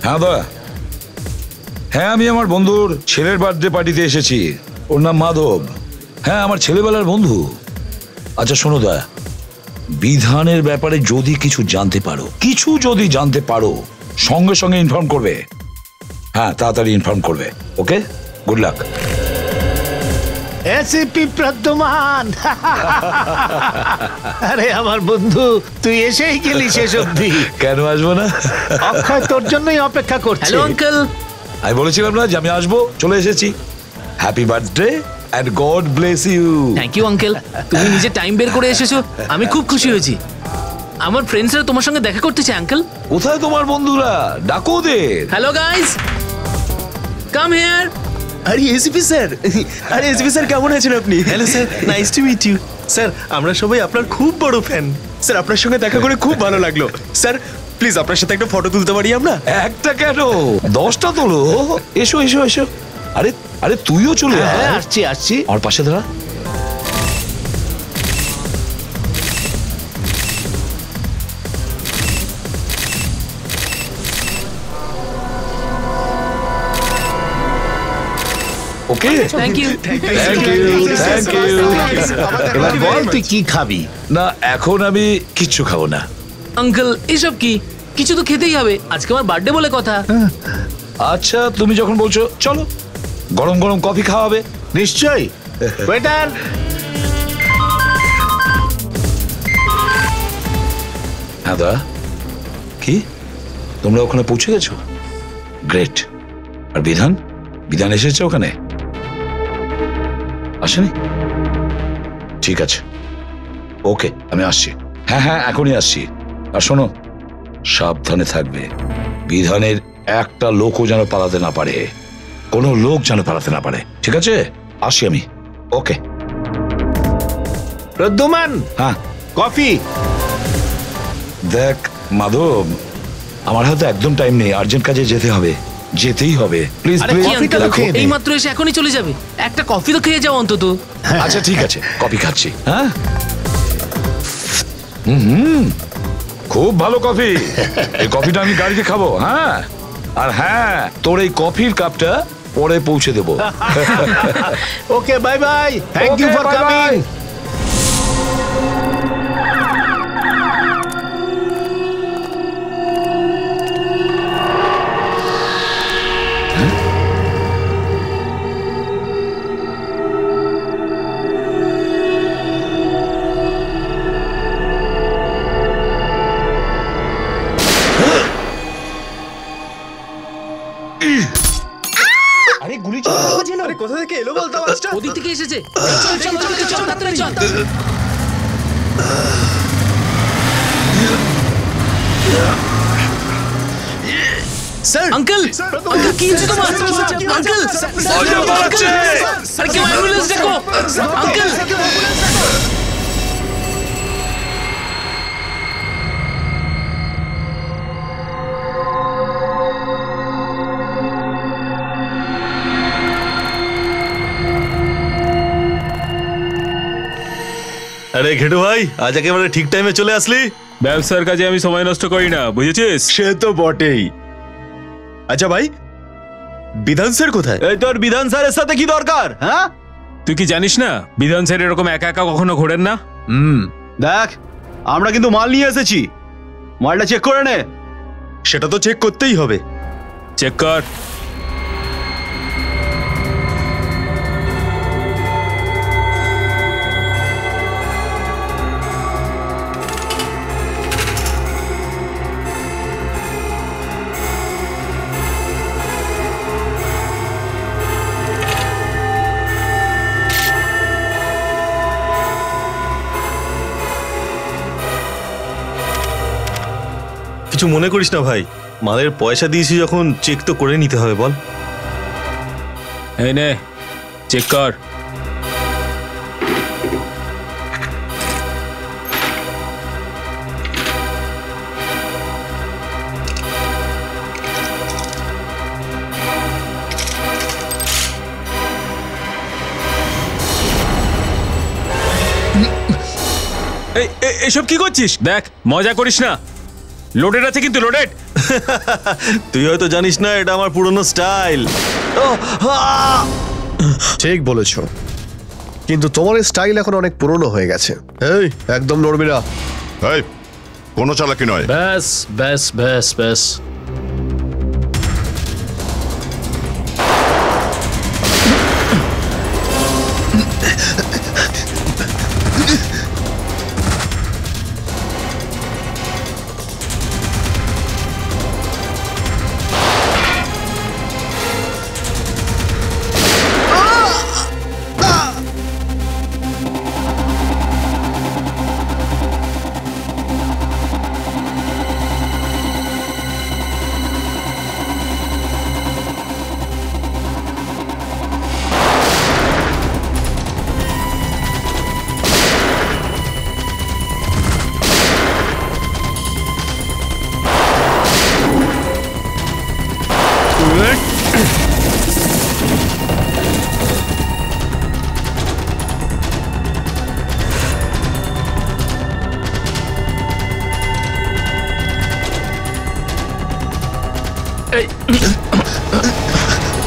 হ্যাঁ দা, হ্যাঁ আমি আমার বন্ধুর ছেলের বার্থডে পার্টিতে এসেছি। ওর নাম মাধব। হ্যাঁ আমার ছেলেবেলার বন্ধু। আচ্ছা শোনো দা, বিধানের ব্যাপারে যদি কিছু জানতে পারো সঙ্গে সঙ্গে ইনফর্ম করবে। হ্যাঁ তাড়াতাড়ি ইনফর্ম করবে। ওকে, গুড লাক। এসিপি প্রদ্যুমান, আরে আমার বন্ধু, তুই এসেই গেলি শেষ অবধি। কেন আসবো না? অক্ষয় তোর জন্যই অপেক্ষা করছে। Hello uncle. আমি বলেছিলাম না যে আমি আসবো, চলে এসেছি। Happy birthday and God bless you. Thank you uncle, তুমি নিজে টাইম বের করে এসেছো, আমি খুব খুশি হয়েছি। আমার ফ্রেন্ডসরা তোমার সঙ্গে দেখা করতে চায় আঙ্কেল। কোথায় তোমার বন্ধুরা? ডাকো ওদের। Hello guys, come here. আরে এসপি স্যার, আরে এসপি স্যার কেমন আছেন আপনি? Hello sir, nice to meet you. Sir আমরা সবাই আপনার খুব বড় ফ্যান। স্যার আপনার সঙ্গে দেখা করে খুব ভালো লাগলো। স্যার প্লিজ আপনার সাথে একটা ফটো তুলতে পারি আমরা? একটা কেন, 10টা তোলো। এসো এসো এসো। আরে আরে তুইও চলে আয়। হ্যাঁ আসছি আসছি। আমার পাশে দাঁড়া। Okay, thank you. Thank you. এবার বল তুই কি খাবি? না এখন আমি কিচ্ছু খাবো না। আঙ্কেল এসব কি, কিছু তো খেতেই হবে, আজকে আমার বার্থডে বলে কথা। আচ্ছা তুমি যখন বলছো চলো, গরম গরম কফি খাওয়াবে। নিশ্চয়ই। ওয়েটার। হ্যাঁ দা, কি তোমরা ওখানে পৌঁছে গেছো? গ্রেট। আর বিধান, বিধান এসেছে ওখানে? আসেনি? ঠিক আছে, ওকে আমি আসছি। হ্যাঁ হ্যাঁ এখনই আসছি। আর শোনো, সাবধানে থাকবে। বিধানের একটা লোকও যেন পালাতে না পারে, কোনো লোক যেন পালাতে না পারে। ঠিক আছে, আসি আমি। ওকে। প্রদ্যুমান, হ্যাঁ কফি। দেখ মাধব, আমার হাতে একদম টাইম নেই, আর্জেন্ট কাজে যেতে হবে, যেতেই হবে। প্লিজ আরে প্লিজ। কফিটা তো খেয়ে নে। এই মাত্র এসে এখনই চলে যাবে, একটা কফি তো খেয়ে যাও অন্তত। আচ্ছা ঠিক আছে, কফি খাচ্ছি। হ্যাঁ খুব ভালো কফি। এই কফিটা আমি গাড়িতে খাবো। হ্যাঁ আর হ্যাঁ, তোর এই কফির কাপটা পরে পৌঁছে দেবো। Okay bye bye, thank you Okay, for bye coming. bye. আরে গুলি চালাচ্ছে না। আরে কোথা থেকে এলো বলতো আওয়াজটা? ওদিক থেকে এসেছে। চল চল চল চল তাড়াতাড়ি চল। স্যার আঙ্কেল, আঙ্কেল কি হচ্ছে তোমার? আঙ্কেল, আরে কেউ অ্যাম্বুলেন্স ডাকো। আঙ্কেল আরে ঘেটু ভাই, আজ একেবারে ঠিক টাইমে চলে আসলি। ব্যবসার কাজে আমি সময় নষ্ট করি না, বুঝেছিস? সে তো বটেই। আচ্ছা ভাই, বিধান স্যার কোথায়? এই তোর বিধান স্যারের সাথে কি দরকার? হ্যাঁ তুই কি জানিস না বিধান স্যার এরকম একা একা কখনো ঘোরেন না? দেখ, আমরা কিন্তু মাল নিয়ে এসেছি, মালটা চেক করে নে। সেটা তো চেক করতেই হবে। চেক কর। কিছু মনে করিস না ভাই, মালের পয়সা দিয়েছি যখন, চেক তো করে নিতে হবে বল। এই নে চেক কর। এসব কি করছিস? দেখ মজা করিস না, লোডেড আছে কিন্তু, লোডেড। তুই হয়তো জানিস না এটা আমার পুরনো স্টাইল। ঠিক বলেছো, কিন্তু তোমার স্টাইল এখন অনেক পুরনো হয়ে গেছে। এই একদম নড়বি না। এই কোনো চালাকি নয়। ব্যাস ব্যাস ব্যাস ব্যাস।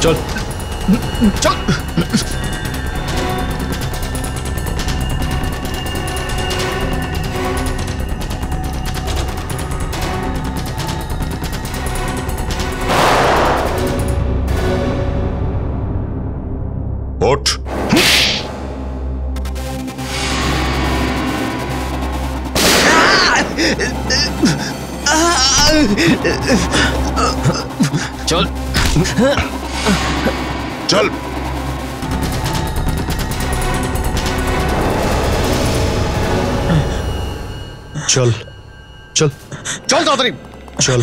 চল চল। ওঠ। চল চল। চল চল চল তাড়াতাড়ি চল।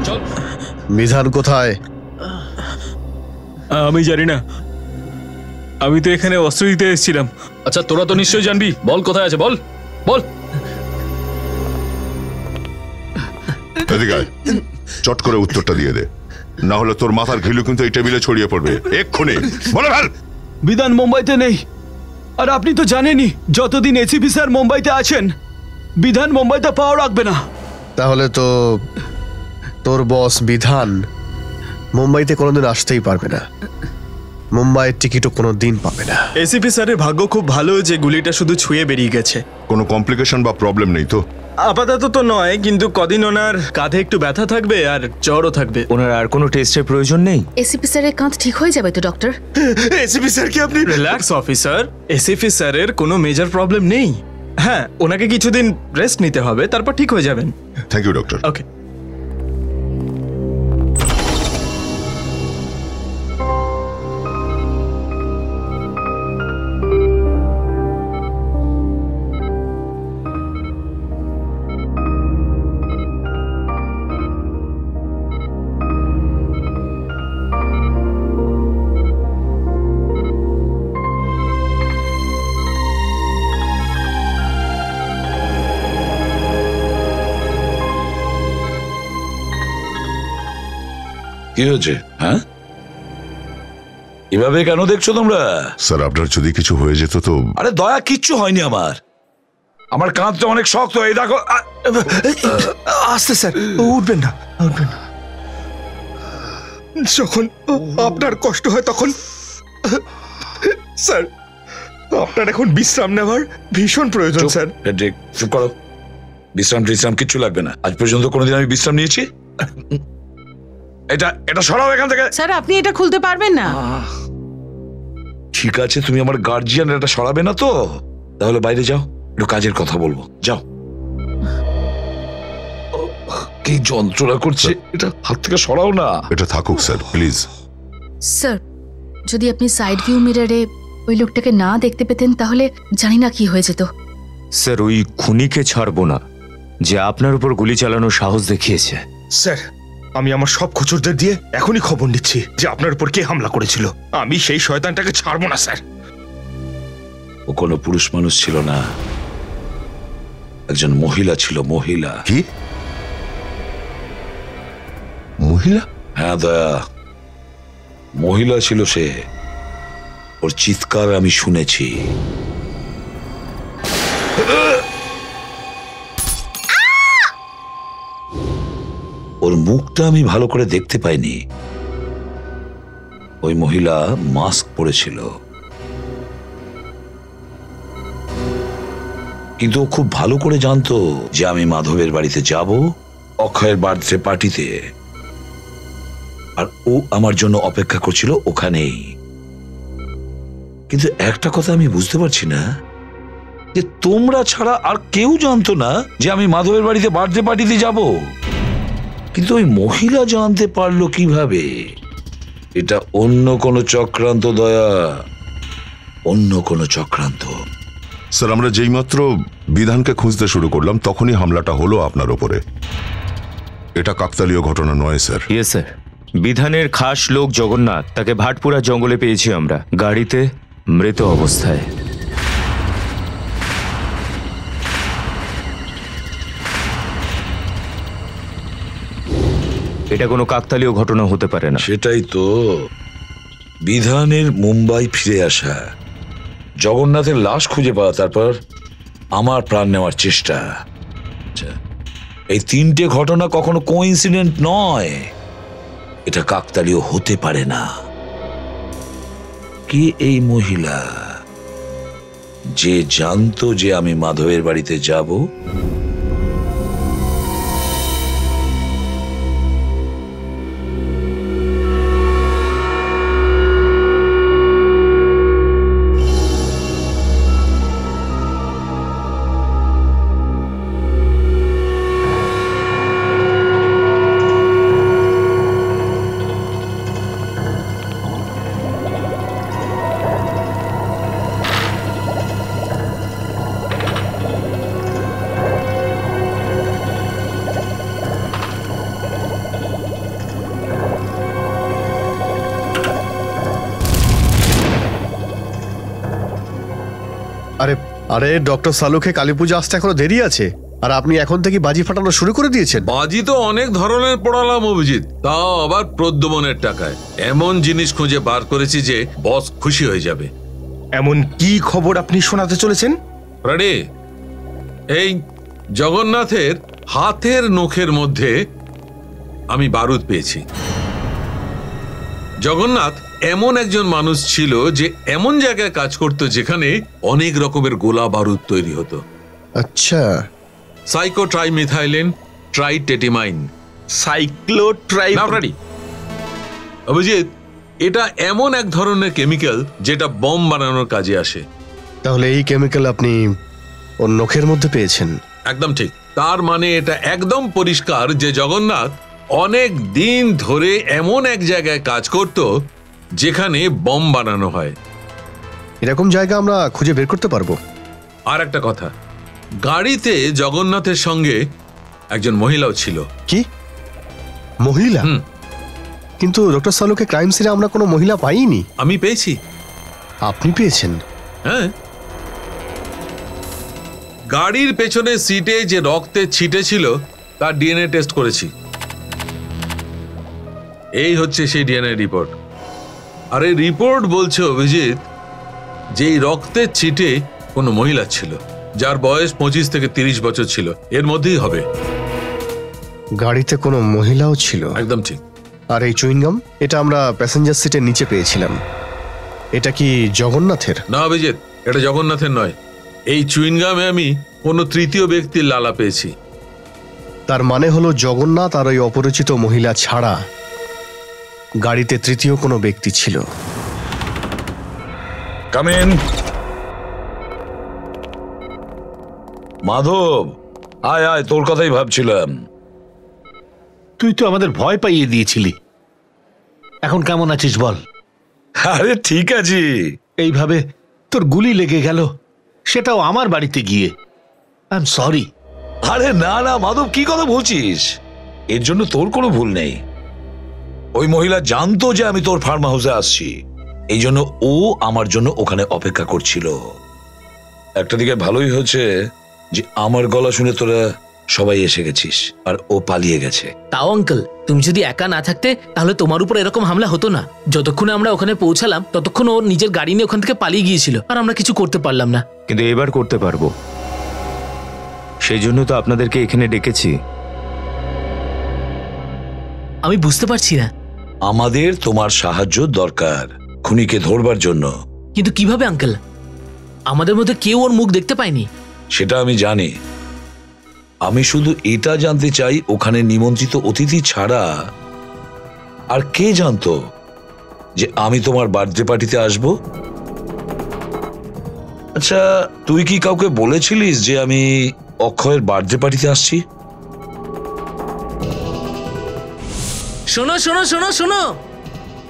চল। বিধান কোথায়? আমি জানি না, আমি তো এখানে অস্ত্র দিতে এসেছিলাম। আচ্ছা তোরা তো নিশ্চয়ই জানবি, বল কোথায় আছে, বল বল। এদিকে আয়, চট করে উত্তরটা দিয়ে দে, না হলে তোর মাথার ঘিলু কিন্তু এই টেবিলে ছড়িয়ে পড়বে এক্ষুনি। বলে ফেল। বিধান মুম্বাইতে নেই, আর আপনি তো জানেনই যতদিন এসিপি স্যার মুম্বাইতে আছেন বিধান মুম্বাইতে পাও রাখবে না। তাহলে তো তোর বস বিধান মুম্বাইতে কোনোদিন আসতেই পারবে না, মুম্বাইয়ের টিকিটও কোনোদিন পাবে না। এসিপি স্যারের ভাগ্য খুব ভালো যে গুলিটা শুধু ছুঁয়ে বেরিয়ে গেছে। কোনো কমপ্লিকেশন বা প্রবলেম নেই তো? আপাতত তো নয়, কিন্তু কদিন ওনার কাঁধে একটু ব্যথা থাকবে আর জ্বরও থাকবে। ওনার আর কোনো টেস্টের প্রয়োজন নেই? এসিপি স্যারের কাঁধ ঠিক হয়ে যাবে তো ডক্টর? এসিপি স্যার কি আপনি রিল্যাক্স অফিসার, এসিপি স্যারের কোনো মেজর প্রবলেম নেই। হ্যাঁ, ওনাকে কিছুদিন রেস্ট নিতে হবে, তারপর ঠিক হয়ে যাবেন। Thank you doctor. ওকে। কি হয়েছে? হ্যাঁ, এভাবে কেন দেখছো তোমরা? স্যার আপনার যদি কিছু হয়ে যেত তো। আরে দয়া, কিচ্ছু হয়নি আমার। আমার কাঁধটা অনেক শক্ত, এই দেখো। আস্তে স্যার, উঠবেন না উঠবেন না। যখন আপনার কষ্ট হয় তখন স্যার আপনার এখন বিশ্রাম নেওয়ার ভীষণ প্রয়োজন স্যার। হেড্রিক, চুপ করো। বিশ্রাম কিচ্ছু লাগবে না। আজ পর্যন্ত কোনোদিন আমি বিশ্রাম নিয়েছি? এটা সরাও এখান থেকে। স্যার আপনি এটা খুলতে পারবেন না। ঠিক আছে, তুমি আমার গার্জিয়ান, এটা সরাবে না তো? তাহলে বাইরে যাও, একটু কাজের কথা বলবো। যাও। কি যন্ত্রণা করছে, এটা হাত থেকে সরাও না। এটা থাকুক স্যার, প্লিজ। স্যার যদি আপনি সাইড ভিউ মিররে ওই লোকটাকে না দেখতে পেতেন তাহলে জানি না কি হয়ে যেত। স্যার ওই খুনিকে ছাড়বো না যে আপনার উপর গুলি চালানোর সাহস দেখিয়েছে। স্যার আমি আমার সব খোঁজরদের দিয়ে এখনই খবর নিচ্ছি যে আপনার উপর কে হামলা করেছিল। আমি সেই শয়তানটাকে ছাড়বো না স্যার। ও কোনো পুরুষ মানুষ ছিল না, একজন মহিলা ছিল। মহিলা? কি মহিলা? হ্যাঁ দয়া, মহিলা ছিল সে। ওর চিৎকার আমি শুনেছি। ওর মুখটা আমি ভালো করে দেখতে পাইনি। ওই মহিলা মাস্ক পরেছিল, কিন্তু ও খুব ভালো করে জানতো যে আমি মাধবের বাড়িতে যাব অক্ষয়ের বার্থডে পার্টিতে, আর ও আমার জন্য অপেক্ষা করছিল ওখানেই। কিন্তু একটা কথা আমি বুঝতে পারছি না, যে তোমরা ছাড়া আর কেউ জানতো না যে আমি মাধবের বাড়িতে বার্থডে পার্টিতে যাব, কিন্তু ওই মহিলা জানতে পারলো কিভাবে? এটা অন্য কোনো চক্রান্ত দয়া, অন্য কোনো চক্রান্ত। স্যার, আমরা যেইমাত্র বিধানকে খুঁজতে শুরু করলাম তখনই হামলাটা হলো আপনার ওপরে। এটা কাকতালীয় ঘটনা নয় স্যার। ইয়েস স্যার, বিধানের খাস লোক জগন্নাথ, তাকে ভাটপুরা জঙ্গলে পেয়েছি আমরা, গাড়িতে মৃত অবস্থায়। এটা কোনো কাকতালীয় ঘটনা হতে পারে না। সেটাই তো, বিধানের মুম্বাই ফিরে আসা, জগন্নাথের লাশ খুঁজে পাওয়া, তারপর আমার প্রাণ নেওয়ার চেষ্টা, এই তিনটে ঘটনা কখনো কোইন্সিডেন্ট নয়। এটা কাকতালীয় হতে পারে না। কে এই মহিলা যে জানতো যে আমি মাধবের বাড়িতে যাব? আরে আরে ডক্টর সালুকে কালী পূজা আসতে এখনো দেরি আছে, আর আপনি এখন থেকে বাজি ফাটানো শুরু করে দিয়েছেন? বাজি তো অনেক ধরনের পড়ালাম অভিজিৎ, তাও আবার প্রদ্যুমনের টাকায়। এমন জিনিস খুঁজে বার করেছি যে বস খুশি হয়ে যাবে। এমন কি খবর আপনি শোনাতে চলেছেন? রেডি? এই জগন্নাথের হাতের নখের মধ্যে আমি বারুদ পেয়েছি। জগন্নাথ এমন একজন মানুষ ছিল যে এমন জায়গায় কাজ করত যেখানে অনেক রকমের গোলা বারুদ তৈরি হতো। আচ্ছা, সাইকোট্রাইমিথাইলিন ট্রাইটেটিমাইন। সাইক্লোট্রাই। অভিজিৎ, এটা এমন এক ধরনের কেমিক্যাল যেটা বম বানানোর কাজে আসে। তাহলে এই কেমিক্যাল আপনি ওর নখের মধ্যে পেয়েছেন? একদম ঠিক। তার মানে এটা একদম পরিষ্কার যে জগন্নাথ অনেক দিন ধরে এমন এক জায়গায় কাজ করত যেখানে বম বানানো হয়। এরকম জায়গা আমরা খুঁজে বের করতে পারবো। আর একটা কথা, গাড়িতে জগন্নাথের সঙ্গে একজন মহিলাও ছিল। কি মহিলা? কিন্তু ডক্টর সালুকে ক্রাইম সিনে আমরা কোনো মহিলা পাইনি। আমি পেয়েছি। আপনি পেয়েছেন? হ্যাঁ, গাড়ির পেছনে সিটে যে রক্তের ছিটে ছিল তার ডিএনএ টেস্ট করেছি। এই হচ্ছে সেই ডিএনএ রিপোর্ট। আর এই রিপোর্ট বলছে অভিজিৎ যে এই রক্তের ছিটে কোনো মহিলা ছিল যার বয়স 25 থেকে 30 বছর ছিল, এর মধ্যেই হবে। গাড়িতে কোনো মহিলাও ছিল? একদম ঠিক। আর এই চুইংগাম, এটা আমরা প্যাসেঞ্জার সিটের নিচে পেয়েছিলাম। এটা কি জগন্নাথের? না অভিজিৎ, এটা জগন্নাথের নয়। এই চুইংগামে আমি কোনো তৃতীয় ব্যক্তির লালা পেয়েছি। তার মানে হলো জগন্নাথ আর ওই অপরিচিত মহিলা ছাড়া গাড়িতে তৃতীয় কোনো ব্যক্তি ছিল। Come in. মাধব, আয় আয়, তোর কথাই ভাবছিলাম। তুই তো আমাদের ভয় পাইয়ে দিয়েছিলি, এখন কেমন আছিস বল? আরে ঠিক আছি। এইভাবে তোর গুলি লেগে গেল, সেটাও আমার বাড়িতে গিয়ে। I am sorry. আরে না না মাধব, কি কথা বলছিস? এর জন্য তোর কোনো ভুল নেই। ওই মহিলা জানতো যে আমি তোর ফার্ম হাউসে আসছি, এই জন্য ও আমার জন্য ওখানে অপেক্ষা করছিল। একটা দিকে ভালোই হচ্ছে যে আমার গলা শুনে তোরা সবাই এসে গেছিস, আর ও পালিয়ে গেছে। তাও আঙ্কেল, তুমি যদি একা না থাকতে তাহলে তোমার উপর এরকম হামলা হতো না। যতক্ষণে আমরা ওখানে পৌঁছালাম ততক্ষণ ও নিজের গাড়ি নিয়ে ওখান থেকে পালিয়ে গিয়েছিল, আর আমরা কিছু করতে পারলাম না। কিন্তু এবার করতে পারবো, সেই জন্য তো আপনাদেরকে এখানে ডেকেছি। আমি বুঝতে পারছি না। আমাদের তোমার সাহায্য দরকার খুনিকে ধরবার জন্য। কিন্তু কিভাবে আঙ্কেল? আমাদের মধ্যে কেউ ওর মুখ দেখতে পায়নি। সেটা আমি জানি। আমি শুধু এটা জানতে চাই ওখানে নিমন্ত্রিত অতিথি ছাড়া আর কে জানতো যে আমি তোমার বার্থডে পার্টিতে আসব? আচ্ছা, তুই কি কাউকে বলেছিলিস যে আমি অক্ষয়ের বার্থডে পার্টিতে আসছি? শোনো শোনো শোনো শোনো,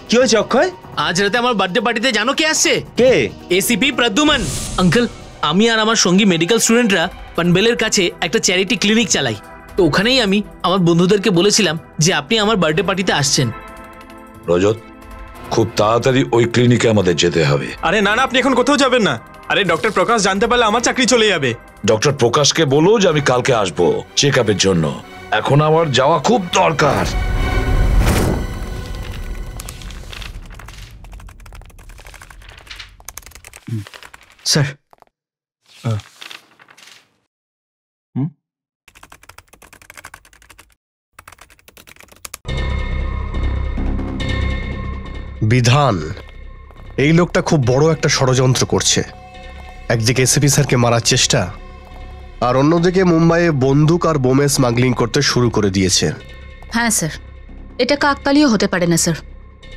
কি হয়েছে অক্ষয়? আজ রাতে আমার বার্থডে পার্টিতে জানো কে আসছে? কে? এসিপি প্রদ্যুমন। আঙ্কেল, আমি আর আমার সঙ্গী মেডিকেল স্টুডেন্টরা পনবেলের কাছে একটা চ্যারিটি ক্লিনিক চালাই। তো ওখানেই আমি আমার বন্ধুদেরকে বলেছিলাম যে আপনি আমার বার্থডে পার্টিতে আসছেন। রজত, খুব তাড়াতাড়ি ওই ক্লিনিকে আমাদের যেতে হবে। আরে না না, আপনি এখন কোথাও যাবেন না। আরে ডক্টর প্রকাশ জানতে পারলে আমার চাকরি চলে যাবে। ডক্টর প্রকাশকে বলো যে আমি কালকে আসবো চেক আপের জন্য। এখন আমার যাওয়া খুব দরকার। স্যার, বিধান, এই লোকটা খুব বড় একটা ষড়যন্ত্র করছে। একদিকে এসিপি স্যারকে মারার চেষ্টা, আর অন্যদিকে মুম্বাইয়ে বন্দুক আর বোমে স্মাগলিং করতে শুরু করে দিয়েছে। হ্যাঁ স্যার, এটা কাকতালীয় হতে পারে না স্যার।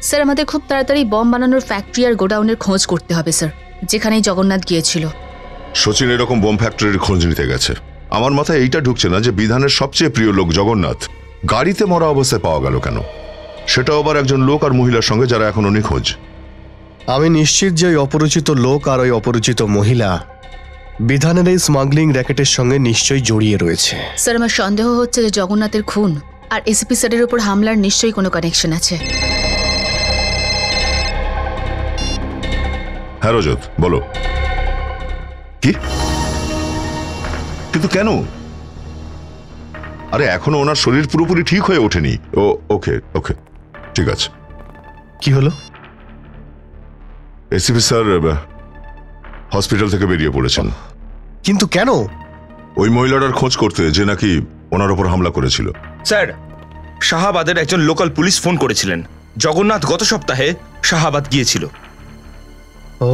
স্যার, আমাদের খুব তাড়াতাড়ি বম বানানোর ফ্যাক্টরি আর গোডাউনের খোঁজ করতে হবে স্যার, যেখানেই জগন্নাথ গিয়েছিল। সচিন এরকম বোম ফ্যাক্টরির খোঁজ নিতে গেছে। আমার মাথায় এইটা ঢুকছে না যে বিধানের সবচেয়ে প্রিয় লোক জগন্নাথ গাড়িতে মরা অবস্থায় পাওয়া গেল কেন? সেটাও আবার একজন লোক আর মহিলার সঙ্গে যারা এখনো নিখোঁজ। আমি নিশ্চিত যে ওই অপরিচিত লোক আর ওই অপরিচিত মহিলা বিধানের এই স্মাগলিং র্যাকেটের সঙ্গে নিশ্চয়ই জড়িয়ে রয়েছে। স্যার, আমার সন্দেহ হচ্ছে যে জগন্নাথের খুন আর এসিপি স্যারের উপর হামলার নিশ্চয়ই কোনো কানেকশন আছে। হ্যাঁ রজত, বলো। কি? কিন্তু কেন? আরে এখনো ওনার শরীর পুরোপুরি ঠিক হয়ে ওঠেনি। ওকে ওকে, ঠিক আছে। কি হলো? এসিপি স্যার হসপিটাল থেকে বেরিয়ে পড়েছেন। কিন্তু কেন? ওই মহিলাটার খোঁজ করতে যে নাকি ওনার উপর হামলা করেছিল। স্যার, শাহাবাদের একজন লোকাল পুলিশ ফোন করেছিলেন। জগন্নাথ গত সপ্তাহে শাহাবাদ গিয়েছিল। ও,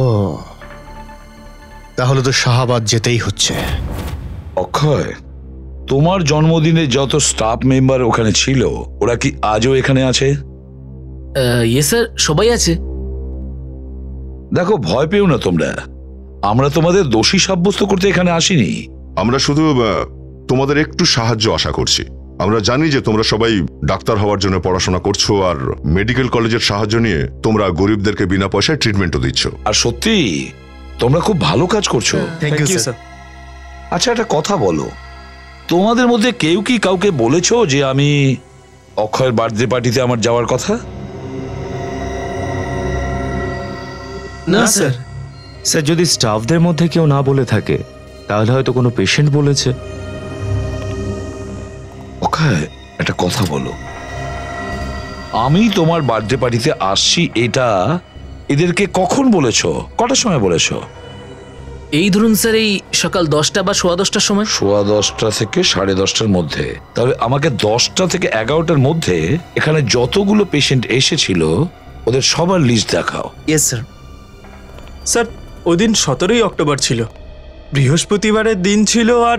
তাহলে তো শাহাবাদ যেতেই হচ্ছে। অক্ষয়, তোমার জন্মদিনে যত স্টাফ মেম্বার ওখানে ছিল ওরা কি আজও এখানে আছে? ইয়ে স্যার, সবাই আছে। দেখো, ভয় পেও না তোমরা। আমরা তোমাদের দোষী সাব্যস্ত করতে এখানে আসিনি। আমরা শুধু তোমাদের একটু সাহায্য আশা করছি। আমরা জানি যে তোমরা সবাই ডাক্তার হওয়ার জন্য পড়াশোনা করছো আর মেডিকেল কলেজের সাহায্য নিয়ে তোমরা গরিবদেরকে বিনা পয়সায় ট্রিটমেন্টও দিচ্ছ। আর সত্যি তোমরা খুব ভালো কাজ করছো। Thank you sir. আচ্ছা, একটা কথা বলো, তোমাদের মধ্যে কেউ কি কাউকে বলেছো যে আমি অক্ষয়ের বার্থডে পার্টিতে আমার যাওয়ার কথা? না স্যার। স্যার, যদি স্টাফদের মধ্যে কেউ না বলে থাকে তাহলে হয়তো কোনো পেশেন্ট বলেছে। অক্ষয়, একটা কথা বলো, আমি তোমার বার্থডে পার্টিতে আসছি এটা এদেরকে কখন বলেছো? কটার সময় বলেছো? এই ধরুন স্যার, এই সকাল 10টা বা 10:15টার সময়। 10:15 থেকে 10:30টার মধ্যে। তাহলে আমাকে 10টা থেকে 11টার মধ্যে এখানে যতগুলো পেশেন্ট এসেছিল ওদের সবার লিস্ট দেখাও। Yes sir. স্যার, ওই দিন 17ই অক্টোবর ছিল, বৃহস্পতিবারের দিন ছিল, আর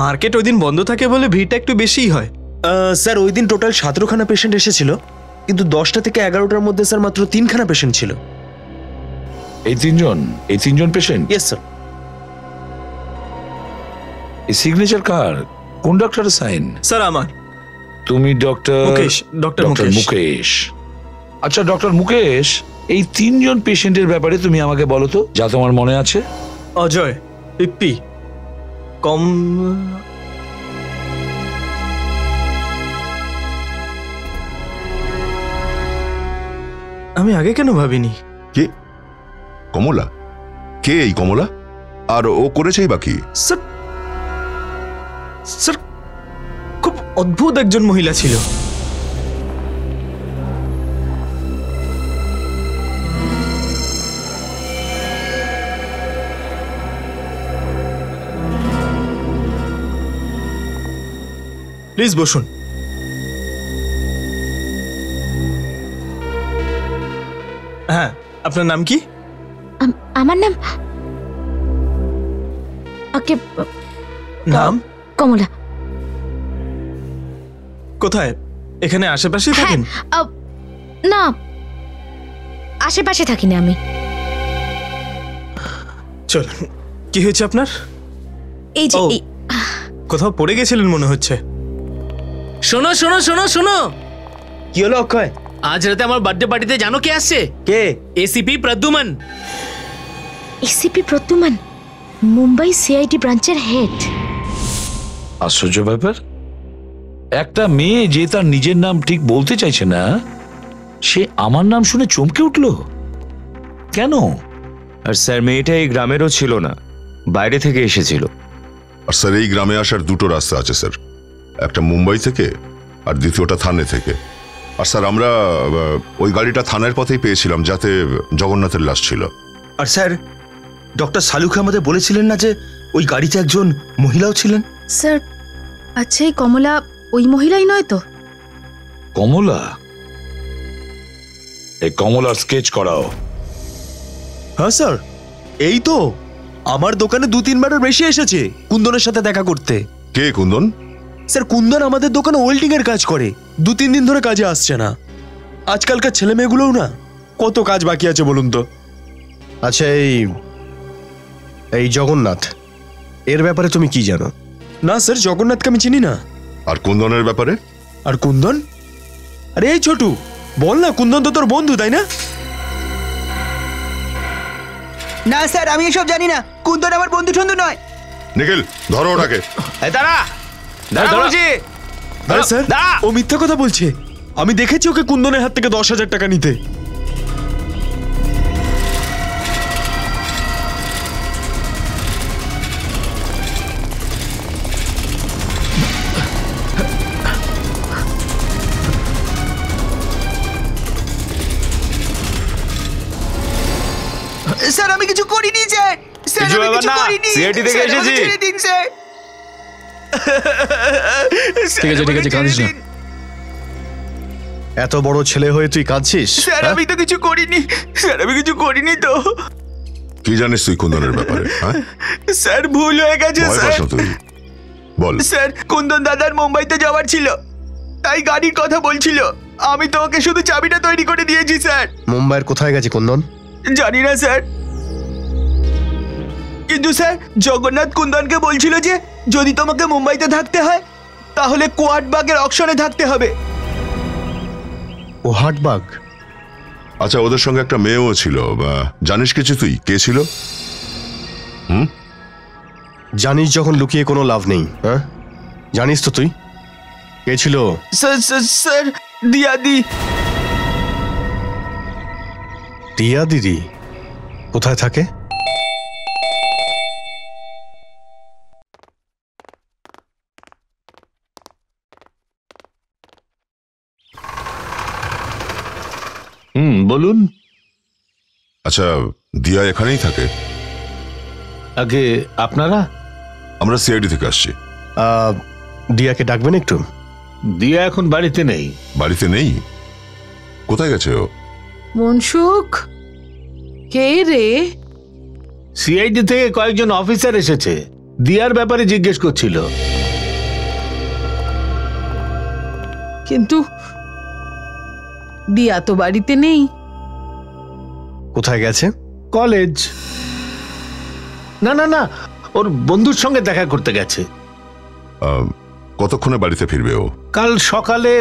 মার্কেট ওই দিন বন্ধ থাকে বলে ভিড়টা একটু বেশিই হয়। স্যার, ওই দিন টোটাল 17খানা পেশেন্ট এসেছিল, কিন্তু 10টা থেকে 11টার মধ্যে স্যার মাত্র 3খানা পেশেন্ট ছিল। এই তিনজন পেশেন্ট? Yes sir. এই সিগনেচার কার? কোন ডক্টরের সাইন? স্যার, আমার। তুমি ডক্টর মুকেশ, ডক্টর মুকেশ। আচ্ছা ডক্টর মুকেশ, এই 3জন পেশেন্টের ব্যাপারে তুমি আমাকে বলো তো, যা তোমার মনে আছে। অজয়, পিপ্পি, কম। আমি আগে কেন ভাবিনি? কে? কমলা? কে এই কমলা? আর ও করেছেই বাকি? স্যার, স্যার, খুব অদ্ভুত একজন মহিলা ছিল। প্লিজ বসুন। হ্যাঁ, আপনার নাম কি? আমার নাম ওকে নাম কমলা। কোথায়? এখানে আশেপাশেই থাকেন? না, আশেপাশে থাকি না আমি। চল, কি হয়েছে আপনার? এই যে কোথাও পড়ে গেছিলেন মনে হচ্ছে। শোনো শোনো শোনো শোনো, কি হলো অক্ষয়? আজ রাতে আমার বার্থডে পার্টিতে জানো কে আসছে? কে? ACP Pradyuman. ACP Pradyuman, Mumbai CID ব্রাঞ্চের হেড। আশ্চর্য ব্যাপার, একটা মেয়ে যে তার নিজের নাম ঠিক বলতে চাইছে না, সে আমার নাম শুনে চমকে উঠল কেন? আর স্যার, মেয়েটা এই গ্রামেরও ছিল না, বাইরে থেকে এসেছিল। আর স্যার, এই গ্রামে আসার দুটো রাস্তা আছে স্যার, একটা মুম্বাই থেকে আর দ্বিতীয়টা থানে থেকে। আর স্যার, আমরা ওই গাড়িটা থানার পথেই পেয়েছিলাম, যাতে জগন্নাথের লাশ ছিল। আর স্যার, ডক্টর সালুকে আমাদের বলেছিলেন না যে ওই গাড়িতে একজন মহিলাও ছিলেন? স্যার, আচ্ছা এই কমলা ওই মহিলাই নয় তো? কমলা? এই কমলার স্কেচ করাও। হ্যাঁ স্যার, এই তো আমার দোকানে 2-3বারের বেশি এসেছে কুন্দনের সাথে দেখা করতে। কে কুন্দন? স্যার, কুন্দন আমাদের দোকানে ওয়েল্ডিং এর কাজ করে, 2-3 দিন ধরে কাজে আসছে না। আজকালকার ছেলে মেয়েগুলোও না, কত কাজ বাকি আছে বলুন তো। আচ্ছা, এই জগন্নাথ, এর ব্যাপারে তুমি কি জানো? না স্যার, জগন্নাথকে আমি চিনি না। আর কুন্দনের ব্যাপারে? আর কুন্দন? আরে এই ছোটু, বল না, কুন্দন তো তোর বন্ধু, তাই না? না স্যার, আমি এসব জানি না। কুন্দন আমার বন্ধু টন্ধু নয়। নিখিল, ধরো ওটাকে। স্যার, ও মিথ্যা কথা বলছে। আমি দেখেছি ওকে কুন্দনের হাত থেকে 10,000 টাকা নিতে। স্যার, আমি কিছু করিনি স্যার। স্যার, আমি কিছু করিনি। সিআইডি থেকে এসেছি। ছেড়ে দিন স্যার। ঠিক আছে, ঠিক আছে, কাঁদিস না। এত বড় ছেলে হয়ে তুই কাঁদছিস? স্যার, আমি তো কিছু করিনি। স্যার, আমি কিছু করিনি তো। কি জানিস তুই কুন্দনের ব্যাপারে? স্যার, ভুল হয়ে গেছে স্যার। তুই বল। স্যার, কুন্দন দাদার মুম্বাইতে যাওয়ার ছিল, তাই গাড়ির কথা বলছিল। আমি তো ওকে শুধু চাবিটা তৈরি করে দিয়েছি স্যার। মুম্বাইয়ের কোথায় গেছে কুন্দন? জানি না স্যার, কিন্তু স্যার জগন্নাথ কুন্দনকে বলছিল যে যদি তোমাকে মুম্বাইতে থাকতে হয় তাহলে কোয়াটবাগের অকশনে থাকতে হবে। কোয়াটবাগ? আচ্ছা, ওদের সঙ্গে একটা মেয়েও ছিল, জানিস কিছু তুই কে ছিল? জানিস যখন লুকিয়ে কোনো লাভ নেই। হ্যাঁ, জানিস তো তুই কে ছিল? স্যার, দিয়াদি। টিয়া দিদি কোথায় থাকে? বলুন। আচ্ছা, দিয়া এখানেই থাকে? আগে আপনারা? আমরা সিআইডি থেকে আসছি। দিয়াকে ডাকবেন একটু। দিয়া এখন বাড়িতে নেই। বাড়িতে নেই? কোথায় গেছে ও? মনসুখ, কে রে? সিআইডি থেকে কয়েকজন অফিসার এসেছে, দিয়ার ব্যাপারে জিজ্ঞেস করছিল। কিন্তু দিয়া তো বাড়িতে নেই। কোথায় গেছে? কলেজ। না না না, ওর বন্ধুর সঙ্গে দেখা করতে গেছে। কতক্ষণে বাড়িতে ফিরবে ও? কাল সকালে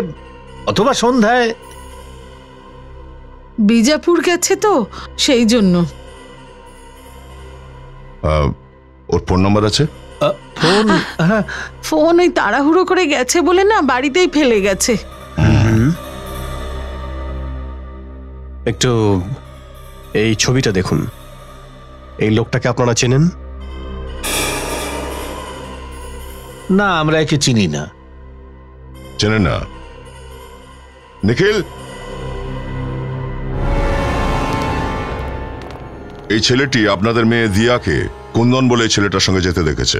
অথবা সন্ধ্যায়। বিজাপুর গেছে তো, সেই জন্য। ওর ফোন নাম্বার আছে? ফোন? হ্যাঁ, ফোন ওই তাড়াহুড়ো করে গেছে বলে না, বাড়িতেই ফেলে গেছে। একটু এই ছবিটা দেখুন। এই লোকটাকে আপনারা চেনেন? না, আমরা একে চিনি না। চেনেন না? নিখিল, এই ছেলেটি আপনাদের মেয়ে দিয়াকে কুন্দন বলে এই ছেলেটার সঙ্গে যেতে দেখেছে।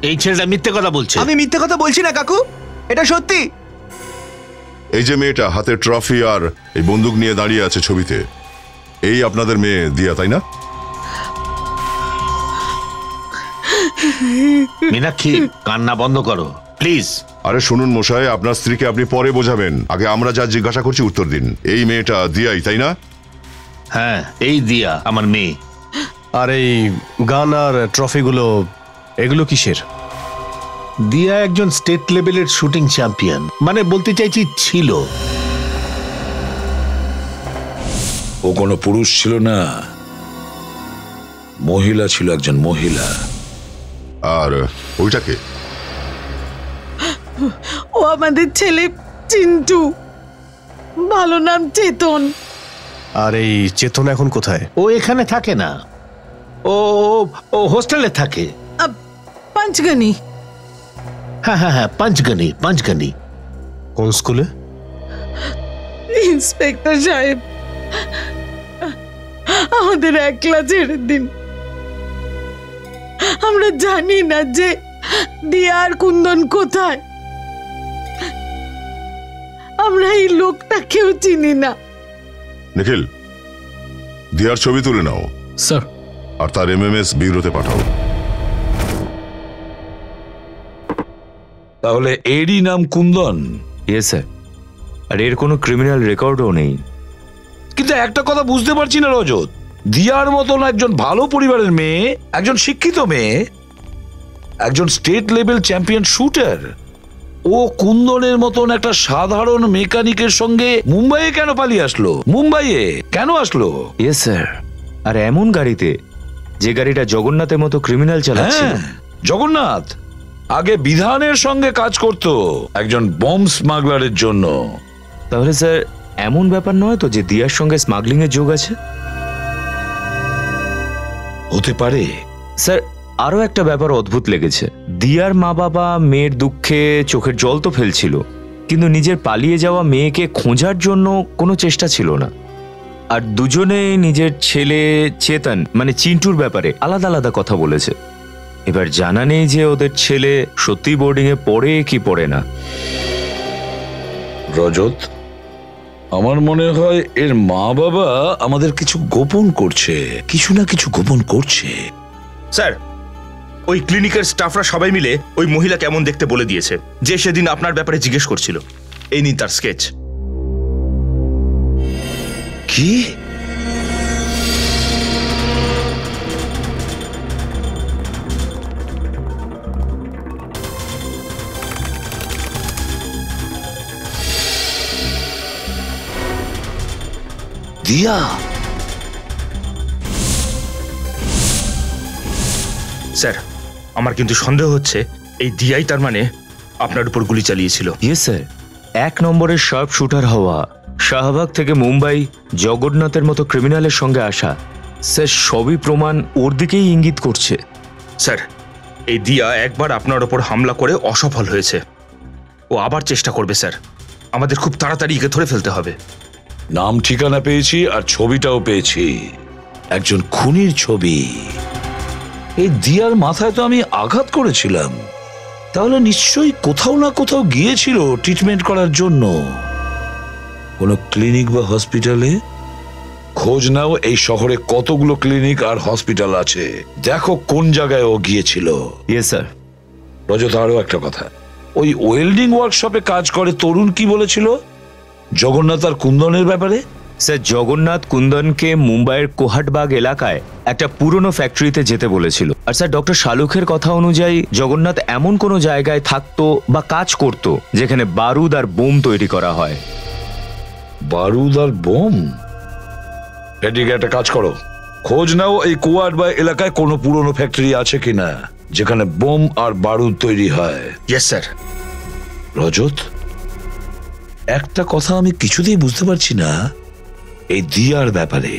এই ছেলেটা মিথ্যে কথা বলছে। আমি মিথ্যে কথা বলছি না কাকু, এটা সত্যি। এই যে মেয়েটা হাতে ট্রফি আর এই বন্দুক নিয়ে দাঁড়িয়ে আছে ছবিতে, এই আপনাদের মেয়ে দিয়া, তাই না? মীনাক্ষী, কান্না বন্ধ করো প্লিজ। আরে শুনুন মশাই, আপনার স্ত্রীকে আপনি পরে বোঝাবেন, আগে আমরা যা জিজ্ঞাসা করছি উত্তর দিন। এই মেয়েটা দিয়াই, তাই না? হ্যাঁ, এই দিয়া আমার মেয়ে। আর এই গান আর ট্রফিগুলো, এগুলো কিসের? দিয়া একজন স্টেট লেভেলের শুটিং চ্যাম্পিয়ন, মানে বলতে চাইছি ছিল। ও কোনো পুরুষ ছিল না, মহিলা ছিল, একজন মহিলা। আর ওইটাকে? ও আমাদের ছেলে চিন্টু, ভালো নাম চেতন। আর এই চেতন এখন কোথায়? ও এখানে থাকে না, ও ও হোস্টেলে থাকে। পাঁচগানি। হ্যাঁ হ্যাঁ হ্যাঁ, পাঁচগানি। কোন স্কুলে? ইন্সপেক্টর সাহেব, আমাদের একলা ছেড়ে দিন। আমরা জানি না যে দিয়া আর কুন্দন কোথায়। আমরা এই লোকটাকেও চিনি না। নিখিল, দিয়ার ছবি তুলে নাও স্যার, আর তার MMS ব্যুরোতে পাঠাও। তাহলে এরই নাম কুন্দন? Yes sir. আর এর কোনো ক্রিমিনাল রেকর্ডও নেই। কিন্তু একটা কথা বুঝতে পারছি না রজত, দিয়ার মতন একজন ভালো পরিবারের মেয়ে, একজন শিক্ষিত মেয়ে, একজন স্টেট লেভেল চ্যাম্পিয়ন শুটার, ও কুন্দনের মতন একটা সাধারণ মেকানিকের সঙ্গে মুম্বাইয়ে কেন পালিয়ে আসলো? মুম্বাইয়ে কেন আসলো? Yes sir. আর এমন গাড়িতে, যে গাড়িটা জগন্নাথের মতো ক্রিমিনাল চালাচ্ছিল। জগন্নাথ আগে বিধানের সঙ্গে কাজ করত একজন বম্ব স্মাগলারের জন্য। তাহলে স্যার এমন ব্যাপার নয় তো যে দিয়ার সঙ্গে স্মাগলিং এর যোগ আছে? হতে পারে স্যার। আরো একটা ব্যাপার অদ্ভুত লেগেছে, দিয়ার মা বাবা মেয়ের দুঃখে চোখের জল তো ফেলছিল, কিন্তু নিজের পালিয়ে যাওয়া মেয়েকে খোঁজার জন্য কোনো চেষ্টা ছিল না। আর দুজনে নিজের ছেলে চেতন মানে চিন্টুর ব্যাপারে আলাদা আলাদা কথা বলেছে। এবার জানা নেই যে ওদের ছেলে সত্যি বোর্ডিং এ পড়ে কি পড়ে না। রজত, আমার মনে হয় এর মা বাবা আমাদের কিছু গোপন করছে, কিছু না কিছু গোপন করছে। স্যার, ওই ক্লিনিকের স্টাফরা সবাই মিলে ওই মহিলা কেমন দেখতে বলে দিয়েছে, যে সেদিন আপনার ব্যাপারে জিজ্ঞেস করছিল। এই নিন তার স্কেচ। কি? দিয়া? স্যার, আমার কিন্তু সন্দেহ হচ্ছে এই দিয়াই তার মানে আপনার উপর গুলি চালিয়েছিল। Yes sir. 1 নম্বরের শার্প শুটার হওয়া, শাহবাগ থেকে মুম্বাই জগন্নাথের মতো ক্রিমিনালের সঙ্গে আসা, স্যার সবই প্রমাণ ওর দিকেই ইঙ্গিত করছে। স্যার, এই দিয়া একবার আপনার ওপর হামলা করে অসফল হয়েছে, ও আবার চেষ্টা করবে। স্যার, আমাদের খুব তাড়াতাড়ি একে ধরে ফেলতে হবে। নাম ঠিকানা পেয়েছি আর ছবিটাও পেয়েছি, একজন খুনির ছবি। এই দিয়ার মাথায় তো আমি আঘাত করেছিলাম, তাহলে নিশ্চয়ই কোথাও না কোথাও গিয়েছিল ট্রিটমেন্ট করার জন্য। কোনো ক্লিনিক বা হসপিটালে খোঁজ নাও, এই শহরে কতগুলো ক্লিনিক আর হসপিটাল আছে, দেখো কোন জায়গায় ও গিয়েছিল। Yes sir. রজত, আরো একটা কথা, ওই ওয়েল্ডিং ওয়ার্কশপে কাজ করে তরুণ কি বলেছিল জগন্নাথ আর কুন্দনের ব্যাপারে? স্যার, জগন্নাথ কুন্দনকে মুম্বাইয়ের কোহাটবাগ এলাকায় একটা পুরনো ফ্যাক্টরিতে যেতে বলেছিল। আর স্যার, ডক্টর শালুখের কথা অনুযায়ী জগন্নাথ এমন কোনো জায়গায় থাকতো বা কাজ করত যেখানে বারুদ আর বোম তৈরি করা হয়। বারুদ আর বোম? এদিকে একটা কাজ করো, খোঁজ নাও এই কোয়াটবাগ এলাকায় কোনো পুরনো ফ্যাক্টরি আছে কিনা যেখানে বোম আর বারুদ তৈরি হয়। Yes sir. রজত, একটা কথা আমি কিছুতেই বুঝতে পারছি না এই দিয়ার ব্যাপারে।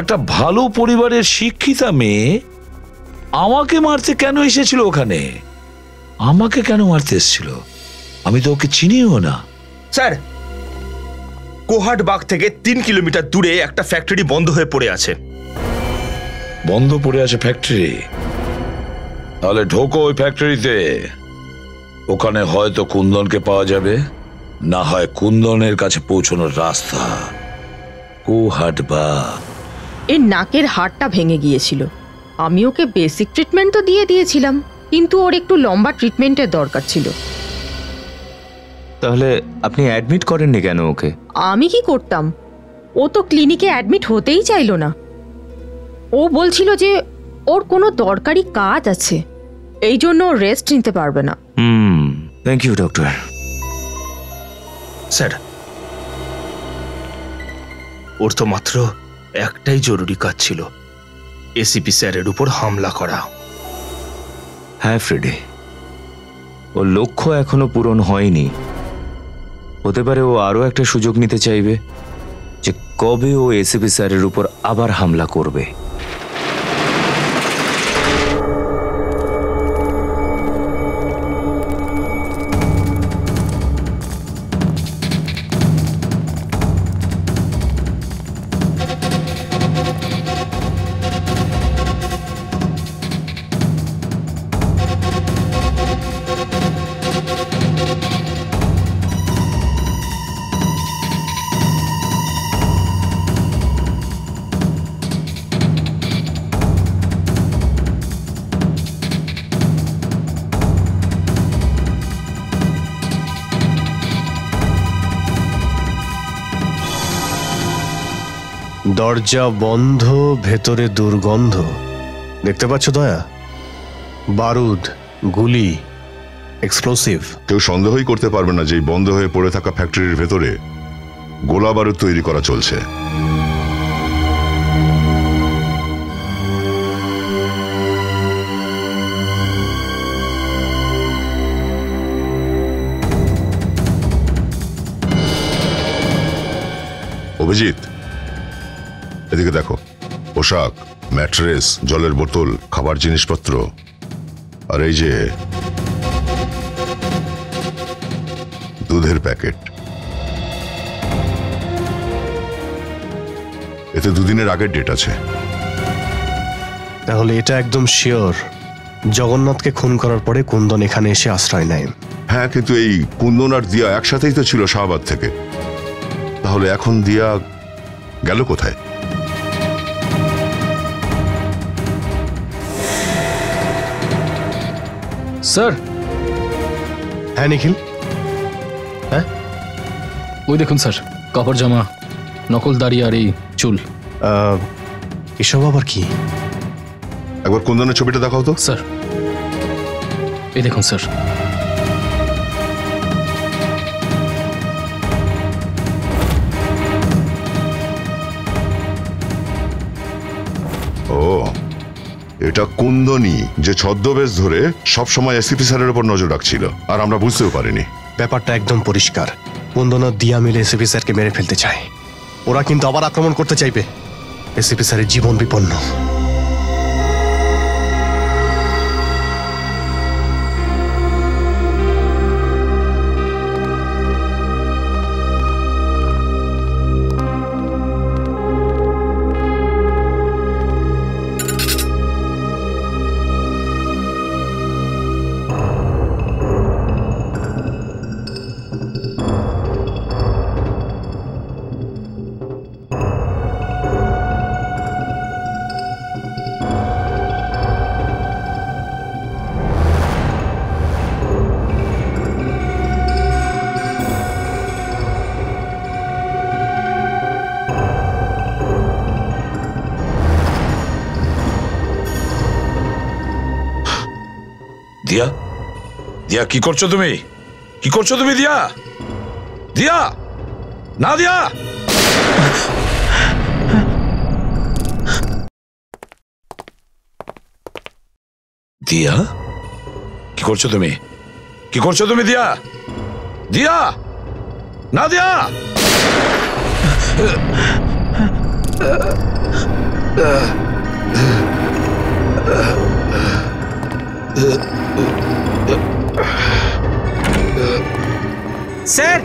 একটা ভালো পরিবারের শিক্ষিতা মেয়ে আমাকে মারতে কেন এসেছিল ওখানে? আমাকে কেন মারতে এসেছিল? আমি তো ওকে চিনিও না। স্যার, কোহাটবাগ থেকে 3 কিলোমিটার দূরে একটা ফ্যাক্টরি বন্ধ হয়ে পড়ে আছে। বন্ধ পড়ে আছে ফ্যাক্টরি? তাহলে ঢোকো ওই ফ্যাক্টরিতে, ওখানে হয়তো কুন্দনকে পাওয়া যাবে, না হয় কুন্দনের কাছে পৌঁছানোর রাস্তা। ও হাঁটবা? এর নাকের হাড়টা ভেঙে গিয়েছিল। আমি ওকে বেসিক ট্রিটমেন্ট তো দিয়ে দিয়েছিলাম, কিন্তু ওর একটু লম্বা ট্রিটমেন্টের দরকার ছিল। তাহলে আপনি অ্যাডমিট করেননি কেন ওকে? আমি কি করতাম, ও তো ক্লিনিকে অ্যাডমিট হতেই চাইলো না। ও বলছিল যে ওর কোনো দরকারি কাজ আছে, এই জন্য রেস্ট নিতে পারবে না। Thank you doctor. স্যার, ওর তো মাত্র একটাই জরুরি কাজ ছিল, এসিপি স্যারের উপর হামলা করা। হ্যাঁ ফ্রেডি, ওর লক্ষ্য এখনো পূরণ হয়নি। হতে পারে ও আরো একটা সুযোগ নিতে চাইবে, যে কবে ও এসিপি স্যারের উপর আবার হামলা করবে। দরজা বন্ধ, ভেতরে দুর্গন্ধ। দেখতে পাচ্ছ দয়া? বারুদ, গুলি, এক্সপ্লোসিভ। কেউ সন্দেহই করতে পারবে না যে এই বন্ধ হয়ে পড়ে থাকা ফ্যাক্টরির ভেতরে গোলা বারুদ তৈরি করা চলছে। অভিজিৎ, এদিকে দেখো। পোশাক, ম্যাট্রেস, জলের বোতল, খাবার জিনিসপত্র, আর এই যে দুধের প্যাকেট। এতে দুদিনের আগের ডেট আছে। তাহলে এটা একদম শিওর জগন্নাথকে খুন করার পরে কুন্দন এখানে এসে আশ্রয় নেয়। হ্যাঁ, কিন্তু এই কুন্দন আর দিয়া একসাথেই তো ছিল শাহবাগ থেকে। তাহলে এখন দিয়া গেল কোথায়? স্যার। হ্যাঁ নিখিল। হ্যাঁ, ওই দেখুন স্যার, কাপড় জামা, নকল দাড়ি আর এই চুল। এসব আবার কি? একবার কুন্দনের ছবিটা দেখাও তো। স্যার, এই দেখুন স্যার। ও, এটা কুন্দনী, যে ছদ্মবেশ ধরে সবসময় এসিপি স্যারের উপর নজর রাখছিল, আর আমরা বুঝতেও পারিনি। ব্যাপারটা একদম পরিষ্কার। কুন্দন আর দিয়া মিলে এসিপি স্যারকে মেরে ফেলতে চায়। ওরা কিন্তু আবার আক্রমণ করতে চাইবে। এসিপি স্যারের জীবন বিপন্ন। দিয়া, দিয়া কি করছো তুমি? কি করছো তুমি দিয়া? দিয়া, না দিয়া। দিয়া, কি করছো তুমি? কি করছো তুমি দিয়া? দিয়া, না দিয়া। Sir,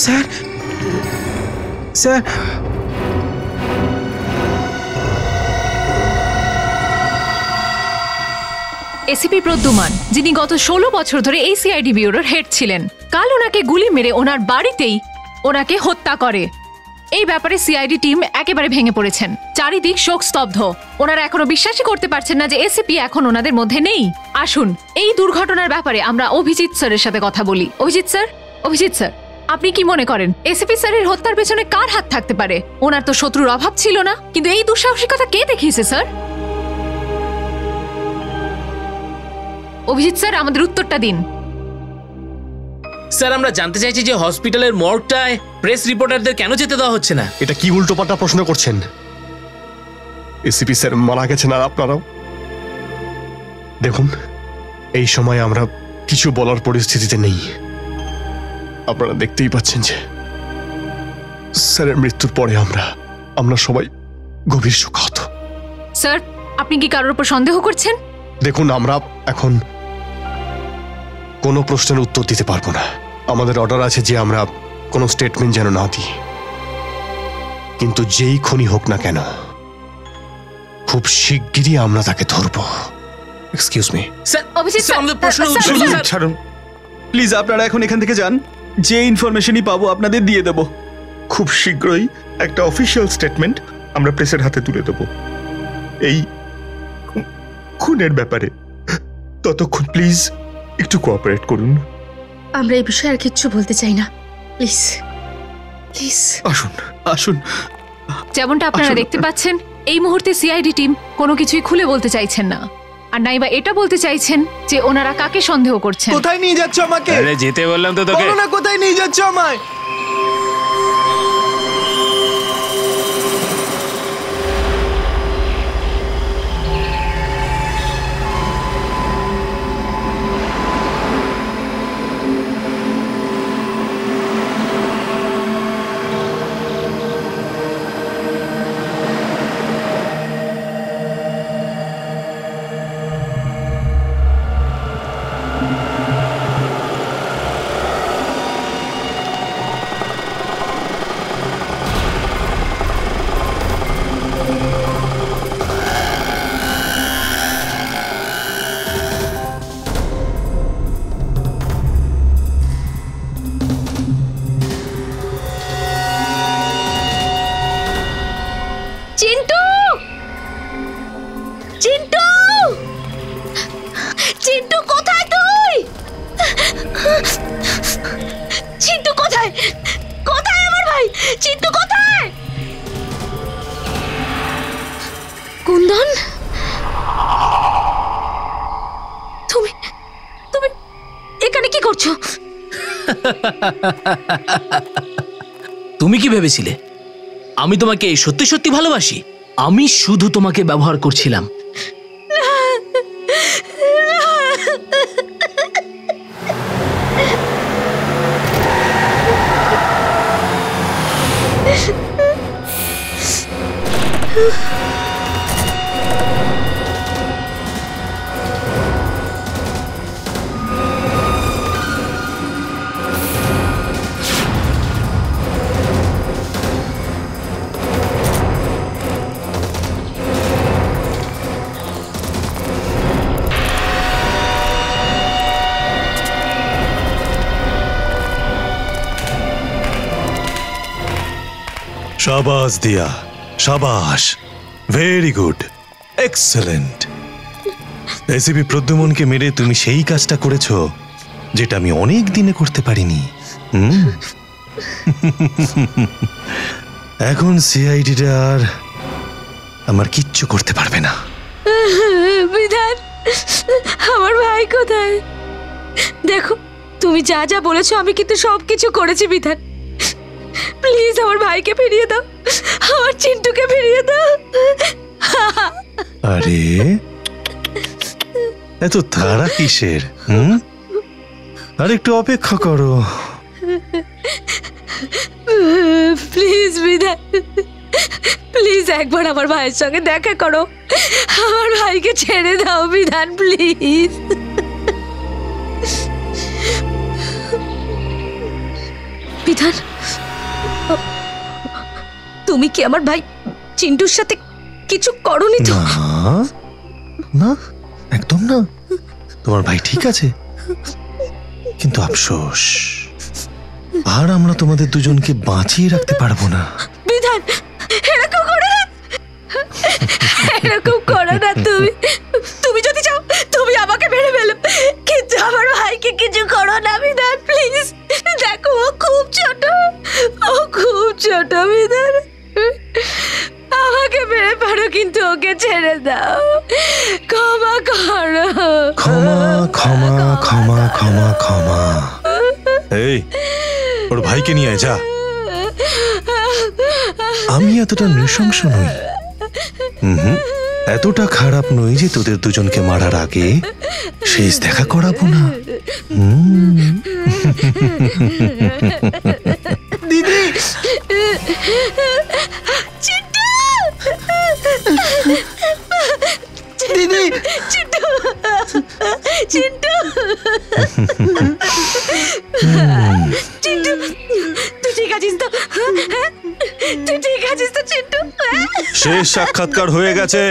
sir, sir. ACP Pradyuman, যিনি গত 16 বছর ধরে এই সিআইডি ব্যুরোর হেড ছিলেন, কাল ওনাকে গুলি মেরে ওনার বাড়িতেই ওনাকে হত্যা করে। এই ব্যাপারে সিআইডি টিম একেবারে ভেঙে পড়েছেন। চারিদিক শোকস্তব্ধ। ওনারা এখনো বিশ্বাসই করতে পারছেন না যে এসিপি এখন ওনাদের মধ্যে নেই। আসুন এই দুর্ঘটনার ব্যাপারে আমরা অভিজিৎ স্যারের সাথে কথা বলি। অভিজিৎ স্যার, আপনি কি মনে করেন এসিপি স্যারের হত্যার পেছনে কার হাত থাকতে পারে? ওনার তো শত্রুর অভাব ছিল না, কিন্তু এই দুঃসাহসিকতা কে দেখিয়েছে স্যার? অভিজিৎ স্যার, আমাদের উত্তরটা দিন। স্যার, আমরা জানতে চাইছি যে হসপিটালের মর্গটায় প্রেস রিপোর্টারদের কেন যেতে দেওয়া হচ্ছে না? এটা কি উল্টোপাল্টা প্রশ্ন করছেন? এসিপি স্যার মারা গেছেন আর আপনারাও? দেখুন, এই সময় আমরা কিছু বলার পরিস্থিতিতে নেই। আপনারা দেখতেই পাচ্ছেন যে স্যারের মৃত্যুর পরে আমরা সবাই গভীর শোকাহত। স্যার, আপনি কি কারোর উপর সন্দেহ করছেন? দেখুন, আমরা এখন কোনো প্রশ্নের উত্তর দিতে পারবো না। আমাদের অর্ডার আছে যে আমরা কোনো স্টেটমেন্ট যেন না দিই, কিন্তু যেই খুনি হোক না কেন খুব শিগগিরই আমরা তাকে ধরবো। Excuse me sir, Abhijit sir, আমাদের প্রশ্ন ছাড়ুন প্লিজ, আপনারা এখন এখান থেকে যান। যে ইনফরমেশনই পাবো আপনাদের দিয়ে দেবো। খুব শীঘ্রই একটা অফিসিয়াল স্টেটমেন্ট আমরা প্রেসের হাতে তুলে দেব এই খুনের ব্যাপারে। ততক্ষণ প্লিজ একটু কোঅপারেট করুন। আমরা এই বিষয়ে আর কিচ্ছু বলতে চাই না, প্লিজ প্লিজ। আসুন। যেমনটা আপনারা দেখতে পাচ্ছেন, এই মুহূর্তে সিআইডি টিম কোনো কিছুই খুলে বলতে চাইছেন না, আর নাইবা এটা বলতে চাইছেন যে ওনারা কাকে সন্দেহ করছেন। কোথায় নিয়ে যাচ্ছ আমাকে? আরে যেতে বললাম তো তোকে। বলো না কোথায় নিয়ে যাচ্ছ আমায়? কুন্দন, তুমি এখানে কি করছো? তুমি কি ভেবেছিলে আমি তোমাকে সত্যি সত্যি ভালোবাসি? আমি শুধু তোমাকে ব্যবহার করছিলাম। शाबाश दिया, शाबाश, वेरी गुड, एक्सेलेंट। এসিপি প্রদ্যুমনকে মেরে তুমি সেই কাজটা করেছো যেটা আমি অনেক দিনে করতে পারিনি। এখন সিআইডিটা আর আমার কিচ্ছু করতে পারবে না। বিধান, আমার ভাই কোথায়? দেখো, তুমি যা যা বলেছো আমি কিন্তু সবকিছু করেছি বিধান। প্লিজ আমার ভাইকে ফিরিয়ে দাও, আমার চিন্টুকে ফিরিয়ে দাও। আরে এত তাড়া কিসের? আর একটু অপেক্ষা করো। প্লিজ বিধান, প্লিজ একবার আমার ভাইয়ের সঙ্গে দেখা করো। আমার ভাইকে ছেড়ে দাও বিধান, প্লিজ। বিধান, তুমি কি আমার ভাই চিন্টুর সাথে কিছু করনি তো? না, একদম না। তোমার ভাই ঠিক আছে, কিন্তু আফসোস আর আমরা তোমাদের দুজনকে বাঁচিয়ে রাখতে পারবো না। বিধান, এরকম করো না, এরকম করো না। তুমি যদি চাও তুমি আমাকে মেরে ফেলো, কিন্তু আমার ভাইকে কিছু করো না বিধান, প্লিজ। দেখো ও খুব ছোট, ও খুব ছোট বিধান, আমাকে মেরে পারো কিন্তু ওকে ছেড়ে দাও, ক্ষমা করো। ক্ষমা ক্ষমা ক্ষমা ক্ষমা ক্ষমা। এই ওর ভাইকে নিয়ে যা। আমি এতটা নৃশংস নই, এতটা খারাপ নই যে তোদের দুজনকে মারার আগে শেষ দেখা করাবো না। দিদি, দিদি, চিন্টু, চিন্টু, চিন্টু, তুই ঠিক আছিস তো? তুই ঠিক আছিস তো চিন্টু? শেষ সাক্ষাৎকার হয়ে গেছে,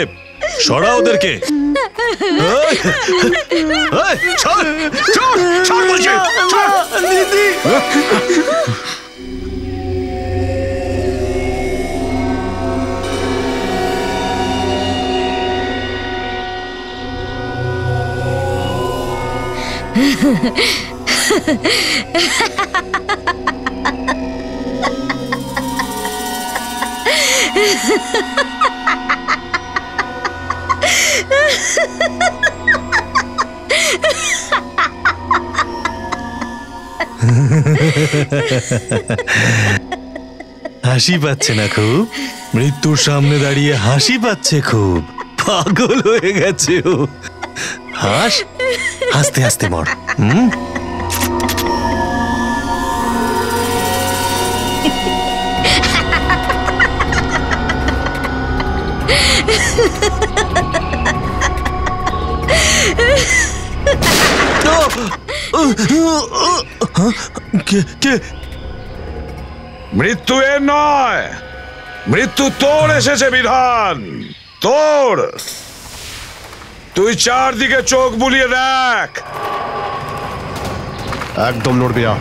সরা ওদেরকে। দিদি, হাসি পাচ্ছে না খুব? মৃত্যুর সামনে দাঁড়িয়ে হাসি পাচ্ছে খুব, পাগল হয়ে গেছে ও। হাস, হাসতে হাসতে মর। মৃত্যু এর নয়, মৃত্যু তোর এসেছে বিধান, তোর। তুই চারদিকে চোখ বুলিয়ে দেখ। একদম নড়বি না।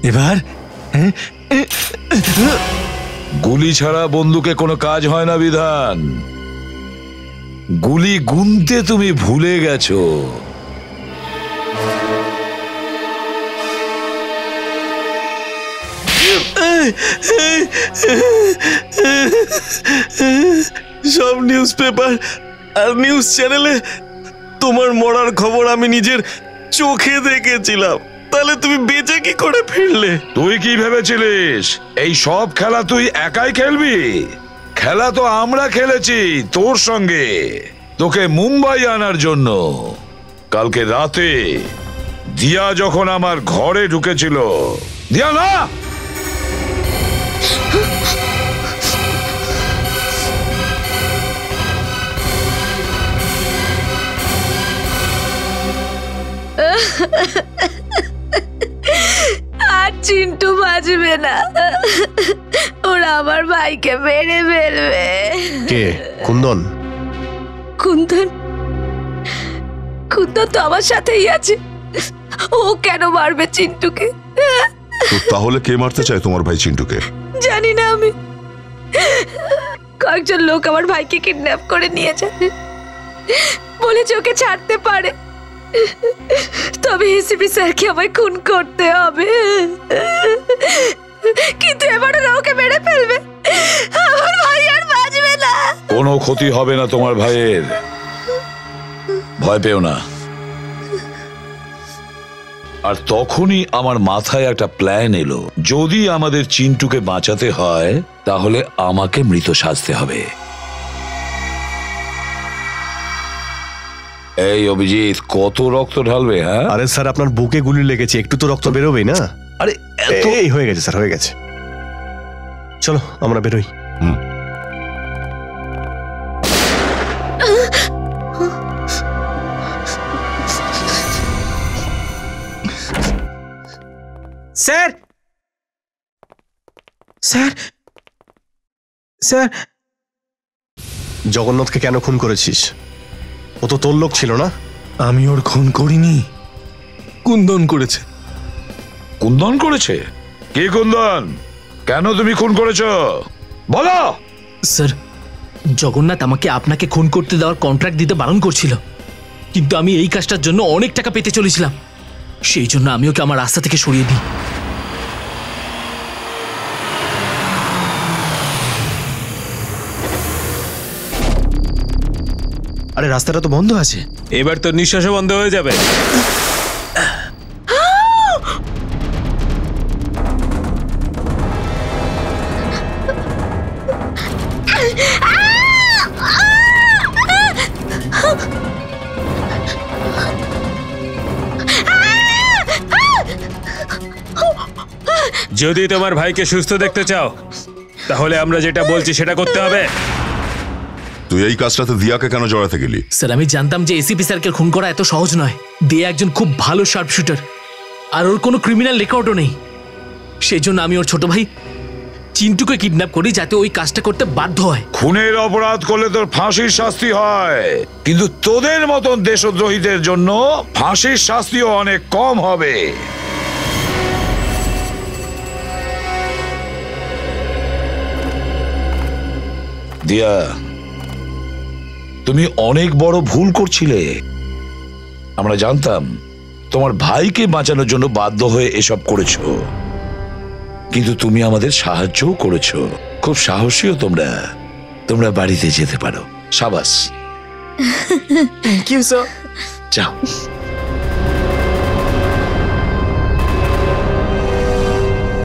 এবার গুলি ছাড়া বন্দুকে কোনো কাজ হয় না বিধান। গুলি গুনতে তুমি ভুলে গেছো। সব নিউজ পেপার আর নিউজ চ্যানেলে তোমার মরার খবর আমি নিজের চোখে দেখেছিলাম, তাহলে তুমি বেঁচে কি করে ফিরলে? তুই কি ভেবেছিলিস এই সব খেলা তুই একাই খেলবি? খেলা তো আমরা খেলেছি তোর সঙ্গে, তোকে মুম্বাই আনার জন্য। কালকে রাতে দিয়া যখন আমার ঘরে ঢুকেছিল, দিয়া না, আর চিন্টু বাঁচবে না, ওরা আমার ভাইকে মেরে ফেলবে। কে? কুন্দন? কুন্দন? কুন্দন তো আমার সাথেই আছে, ও কেন মারবে চিন্টুকে? তো তাহলে কে মারতে চায় তোমার ভাই চিন্টুকে? জানি না আমি। কয়েকজন লোক আমার ভাইকে কিডন্যাপ করে নিয়ে যাবে, বলেছে ওকে ছাড়তে পারে, তবে এসিপি স্যারকে আমায় খুন করতে হবে। কিন্তু এবার ওরা ওকে মেরে ফেলবে, আমার ভাই আর বাঁচবে না। কোনো ক্ষতি হবে না তোমার ভাইয়ের, ভয় পেও না। আর তখনই আমার মাথায় একটা প্ল্যান এলো, যদি আমাদের চিন্টুকে বাঁচাতে হয় তাহলে আমাকে মৃত সাজতে হবে। এই অভিজিৎ, কত রক্ত ঢালবে? হ্যাঁ, আরে স্যার আপনার বুকে গুলি লেগেছে, একটু তো রক্ত বেরোবেই না? আরে এই হয়ে গেছে স্যার, হয়ে গেছে। চলো আমরা বেরোই। Sir, sir, sir. জগন্নাথকে কেন খুন করেছিস? ও তো তোর লোক ছিল না? আমি ওর খুন করিনি, কুন্দন করেছে। কুন্দন করেছে? কি কুন্দন? কেন তুমি খুন করেছ বলো? স্যার, জগন্নাথ আমাকে আপনাকে খুন করতে দেওয়ার কন্ট্রাক্ট দিতে বারণ করছিল, কিন্তু আমি এই কাজটার জন্য অনেক টাকা পেতে চলেছিলাম, সেই জন্য আমি ওকে আমার রাস্তা থেকে সরিয়ে দিই। আরে রাস্তাটা তো বন্ধ আছে। এবার তো নিঃশ্বাসও বন্ধ হয়ে যাবে। যদি তোমার ভাইকে সুস্থ দেখতে চাও তাহলে আমরা যেটা বলছি সেটা করতে হবে। তুই এই কাজটাতে দিয়াকে কেন জড়াতে গেলি? স্যার, আমি জানতাম যে এসিপি স্যারকে খুন করা এত সহজ নয়। দিয়া একজন খুব ভালো শার্প শুটার, আর ওর কোনো ক্রিমিনাল রেকর্ডও নেই। সেই জন্য আমি ওর ছোট ভাই চিন্টুকে কিডন্যাপ করি, যাতে ওই কাজটা করতে বাধ্য হয়। খুনের অপরাধ করলে তোর ফাঁসির শাস্তি হয়, কিন্তু তোদের মতন দেশদ্রোহীদের জন্য ফাঁসির শাস্তিও অনেক কম হবে। দিয়া, তুমি অনেক বড় ভুল করছিলে। আমরা জানতাম তোমার ভাইকে বাঁচানোর জন্য বাধ্য হয়ে এসব করেছো, কিন্তু তুমি আমাদের সাহায্যও করেছো। খুব সাহসীও তোমরা। তোমরা বাড়িতে যেতে পারো। সাবাস। Thank you sir. যাও।